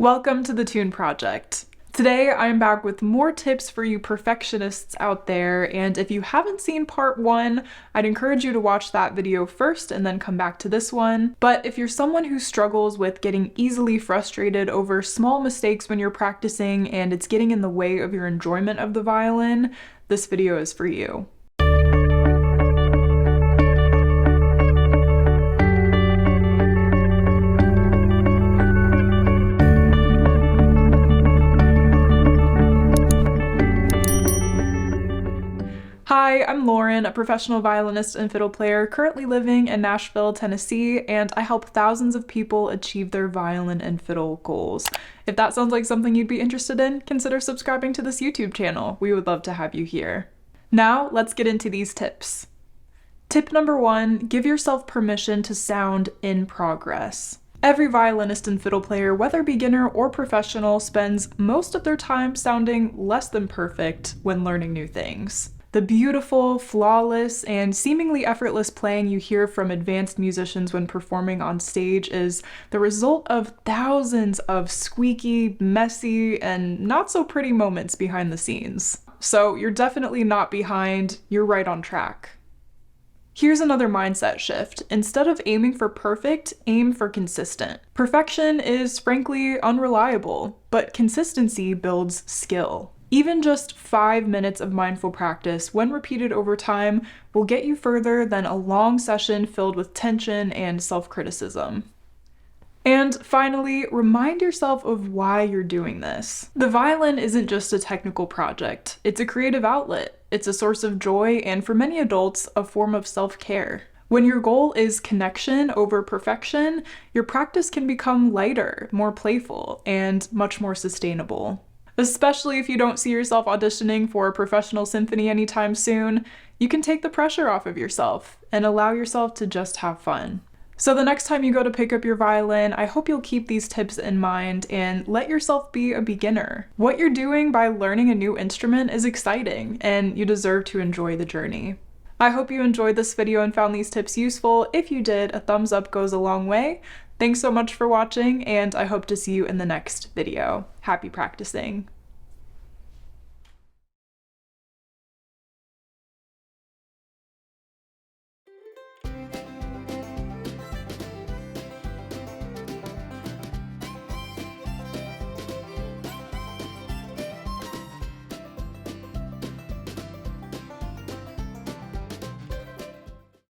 Welcome to the Tune Project. Today I'm back with more tips for you perfectionists out there, and if you haven't seen part 1, I'd encourage you to watch that video first and then come back to this one. But if you're someone who struggles with getting easily frustrated over small mistakes when you're practicing and it's getting in the way of your enjoyment of the violin, this video is for you. Hi, I'm Lauren, a professional violinist and fiddle player currently living in Nashville, Tennessee, and I help thousands of people achieve their violin and fiddle goals. If that sounds like something you'd be interested in, consider subscribing to this YouTube channel. We would love to have you here. Now, let's get into these tips. Tip number 1, give yourself permission to sound in progress. Every violinist and fiddle player, whether beginner or professional, spends most of their time sounding less than perfect when learning new things. The beautiful, flawless, and seemingly effortless playing you hear from advanced musicians when performing on stage is the result of thousands of squeaky, messy, and not so pretty moments behind the scenes. So you're definitely not behind, you're right on track. Here's another mindset shift. Instead of aiming for perfect, aim for consistent. Perfection is frankly unreliable, but consistency builds skill. Even just 5 minutes of mindful practice, when repeated over time, will get you further than a long session filled with tension and self-criticism. And finally, remind yourself of why you're doing this. The violin isn't just a technical project. It's a creative outlet. It's a source of joy, and for many adults, a form of self-care. When your goal is connection over perfection, your practice can become lighter, more playful, and much more sustainable. Especially if you don't see yourself auditioning for a professional symphony anytime soon, you can take the pressure off of yourself and allow yourself to just have fun. So the next time you go to pick up your violin, I hope you'll keep these tips in mind and let yourself be a beginner. What you're doing by learning a new instrument is exciting, and you deserve to enjoy the journey. I hope you enjoyed this video and found these tips useful. If you did, a thumbs up goes a long way. Thanks so much for watching, and I hope to see you in the next video. Happy practicing!